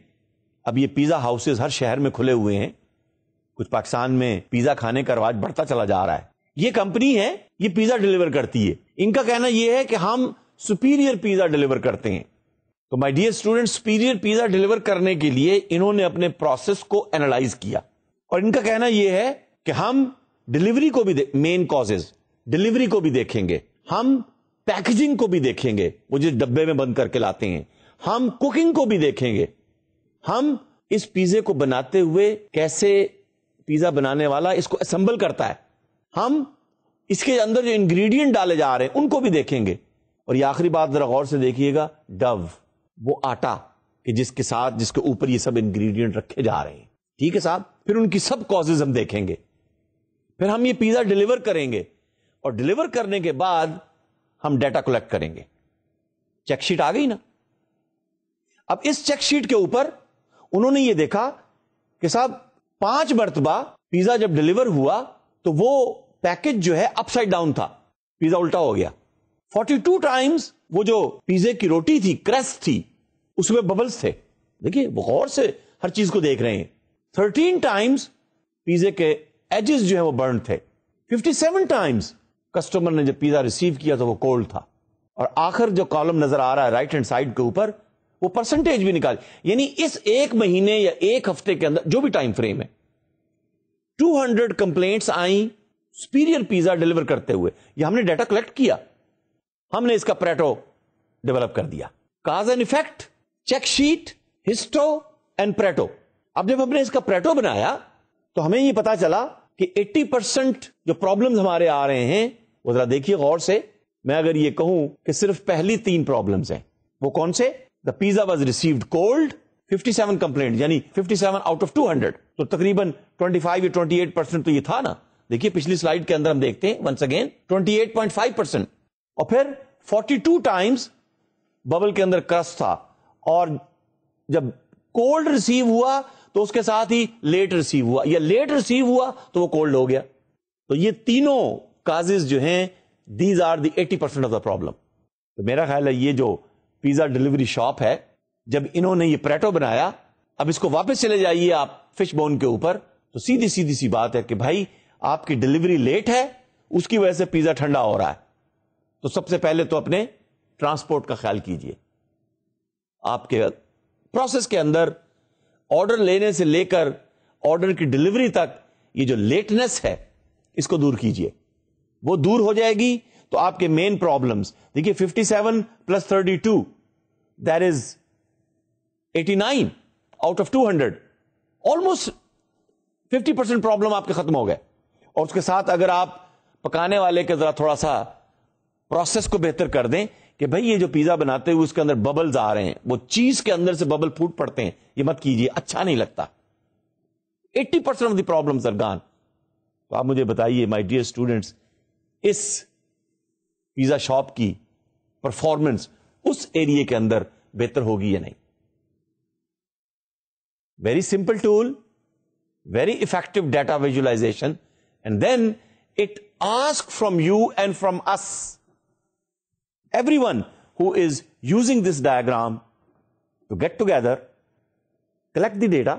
اب یہ پیزا ہاؤسز ہر شہر میں کھلے ہوئے ہیں. کچھ پاکستان میں پیزا کھانے کا رواج بڑھتا چلا جا رہا ہے. یہ کمپنی ہے، یہ پیزا ڈیلیور کرتی ہے. ان کا کہنا یہ ہے کہ ہم سپیریئر پیزا ڈیلیور کرتے ہیں. تو مائی dear student, superior pizza deliver کرنے کے لیے انہوں نے اپنے پروسیس کو اینالائز کیا اور ان کا کہنا یہ ہے کہ ہم ڈیلیوری کو بھی مین کازز ڈیلیوری کو بھی دیکھیں گے، ہم پیکجنگ کو بھی دیکھیں گے، وہ جس ڈبے میں بند کر کے لاتے ہیں، ہم کوکنگ کو بھی دیکھیں گے، ہم اس پیزے کو بناتے ہوئے کیسے پیزا بنانے والا اس کو اسمبل کرتا ہے، ہم اس کے اندر جو انگریڈینٹ ڈالے جا رہے ہیں ان کو بھی دیکھیں گے. اور یہ آخری بات ذرا غور سے دیکھیے گا، ڈو، وہ آٹا کہ جس کے اوپر یہ سب انگریڈینٹ رکھے جا رہے ہیں. ٹھیک ہے صاحب. پھر ان کی سب کازز ہم دیکھیں گے. پھر ہم یہ پیزا ڈیلیور کریں گے اور ڈیلیور کرنے کے بعد ہم ڈیٹا کلیکٹ کریں گے. چیک شیٹ آ گئی نا. اب اس چیک شیٹ کے اوپر انہوں نے یہ دیکھا کہ صاحب 5 مرتبہ پیزا جب ڈیلیور ہوا تو وہ پیکج جو ہے اپ سائڈ ڈاؤن تھا، پیزا الٹا ہو گیا. 42 ٹائمز وہ جو پیزے کی روٹی تھی، کریسٹ تھی، اس میں ببلز تھے. دیکھیے وہ غور سے ہر چیز کو دیکھ رہے ہیں. 13 ٹائمز پیزے کے ایجز جو ہیں وہ برن تھے. 57 ٹائمز کسٹمر نے جب پیزا ریسیو کیا تو وہ کولڈ تھا. اور آخر جو کالم نظر آ رہا ہے رائٹ ہینڈ سائڈ کے اوپر، وہ پرسنٹیج بھی نکال. یعنی اس 1 مہینے یا 1 ہفتے کے اندر جو بھی ٹائم فریم ہے، 200 کمپلینٹس آئیں سپیریئر پیزا ڈیلیور کرتے ہوئے. یہ ہم نے ڈیٹا کلیکٹ کیا، ہم نے اس کا پریٹو ڈیولپ کر دیا. Cause and effect, check sheet, histo and Pareto. اب جب ہم نے اس کا پریٹو بنایا تو ہمیں یہ پتا چلا کہ 80% جو پرابلمز ہمارے آ رہے ہیں، وہ ذرا دیکھیے غور سے. میں اگر یہ کہوں کہ صرف پہلی 3 پرابلمز ہیں، وہ کون سے؟ The pizza was received cold, 57 complaint, یعنی 57 آؤٹ آف 200. تو تقریباً 25 یا 28% تو یہ تھا نا. دیکھیے پچھلی سلائیڈ کے اندر ہم دیکھتے ہیں ونس اگین 28.5%. اور پھر 42 ٹائمز ببل کے اندر کرسٹ تھا، اور جب کولڈ ریسیو ہوا تو اس کے ساتھ ہی لیٹ ریسیو ہوا، یا لیٹ ریسیو ہوا تو وہ کولڈ ہو گیا. تو یہ تینوں کازز جو ہیں these are the 80% of the problem. تو میرا خیال ہے یہ جو پیزا ڈلیوری شاپ ہے, جب انہوں نے یہ پریٹو بنایا, اب اس کو واپس چلے جائیے آپ فش بون کے اوپر, تو سیدھی سی بات ہے کہ بھائی آپ کی ڈلیوری لیٹ ہے, اس کی وجہ سے پیزا ٹھنڈا ہو رہا ہے. تو سب سے پہلے تو اپنے ٹرانسپورٹ کا خیال کیجئے. آپ کے پروسیس کے اندر آرڈر لینے سے لے کر آرڈر کی ڈلیوری تک یہ جو لیٹنس ہے اس کو دور کیجئے. وہ دور ہو جائے گی تو آپ کے مین پرابلمز, دیکھیے 57 + 32 that is 89 out of 200, almost 50% problem آپ کے ختم ہو گئے. اور اس کے ساتھ اگر آپ پکانے والے کے ذرا تھوڑا سا پروسیس کو بہتر کر دیں کہ بھئی یہ جو پیزا بناتے ہوئے اس کے اندر ببلز آ رہے ہیں, وہ چیز کے اندر سے ببل پھوٹ پڑتے ہیں, یہ مت کیجیے, اچھا نہیں لگتا. 80% آف دی پرابلمز آر گان. تو آپ مجھے بتائیے مائی ڈیئر اسٹوڈنٹس, اس پیزا شاپ کی پرفارمنس اس ایریے کے اندر بہتر ہوگی یا نہیں؟ Very simple tool, very effective data visualization, and then it asks from you and from us, everyone who is using this diagram, to get together, collect the data,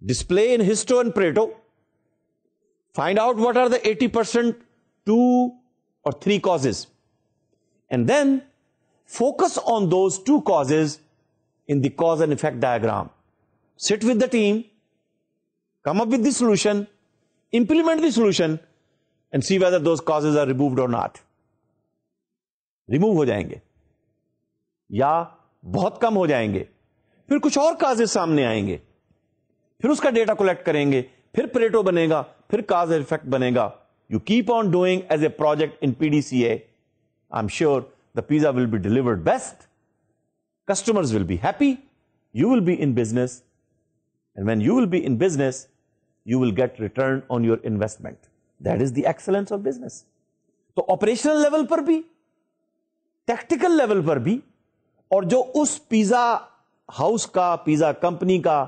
display in Histo and Pareto, find out what are the 80%, 2 or 3 causes, and then focus on those 2 causes in the cause and effect diagram. Sit with the team, come up with the solution, implement the solution, and see whether those causes are removed or not. Remove ہو جائیں گے یا بہت کم ہو جائیں گے, پھر کچھ اور causes سامنے آئیں گے, پھر اس کا ڈیٹا کلیکٹ کریں گے, پھر پریٹو بنے گا, پھر کاز اینڈ افیکٹ بنے گا. You keep on doing as a project in PDCA. I'm sure the pizza will be delivered best. Customers will be happy. You will be in business. And when you will be in business, you will get return on your investment. That is the excellence of business. تو operational level پر بھی, tactical level پر بھی, اور جو اس pizza house کا, pizza company کا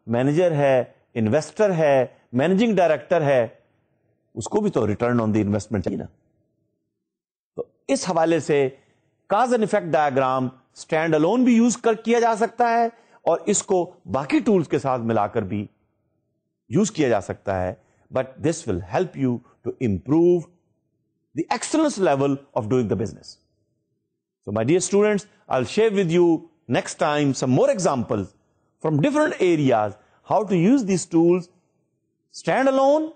manager ہے, investor ہے, managing director ہے, اس کو بھی تو ریٹرن آن دی انویسٹمنٹ چاہیے نا. تو اس حوالے سے cause and effect diagram stand alone بھی یوز کیا جا سکتا ہے, اور اس کو باقی ٹولز کے ساتھ ملا کر بھی یوز کیا جا سکتا ہے. But this will help you to improve the excellence level of doing the business. So my dear students, I will share with you next time some more example from different areas how to use these tools stand alone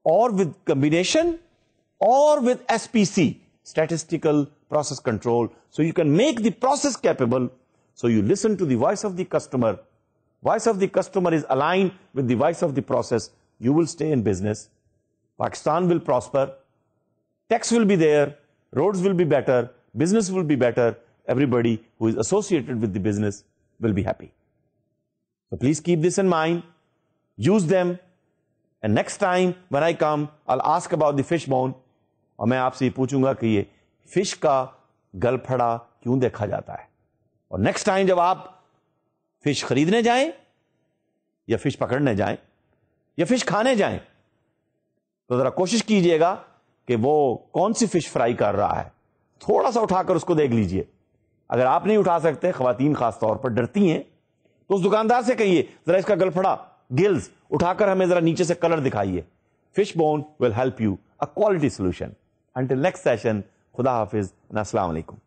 or with combination or with SPC, statistical process control, so you can make the process capable. So you listen to the voice of the customer. Voice of the customer is aligned with the voice of the process. You will stay in business. Pakistan will prosper. Tax will be there. Roads will be better. Business will be better. Everybody who is associated with the business will be happy. So please keep this in mind. Use them. And next time when I come, I'll ask about the fish bone. اور میں آپ سے یہ پوچھوں گا کہ یہ fish کا گل پھڑا کیوں دیکھا جاتا ہے. اور نیکسٹ ٹائم جب آپ فش خریدنے جائیں یا فش پکڑنے جائیں یا فش کھانے جائیں تو ذرا کوشش کیجئے گا کہ وہ کون سی فش فرائی کر رہا ہے, تھوڑا سا اٹھا کر اس کو دیکھ لیجئے. اگر آپ نہیں اٹھا سکتے, خواتین خاص طور پر ڈرتی ہیں, تو اس دکاندار سے کہیے ذرا اس کا گل پھڑا, گلز اٹھا کر ہمیں ذرا نیچے سے کلر دکھائیے. Fish bone will help you a quality solution. Until next session, Khuda Hafiz and Assalamu Alaikum.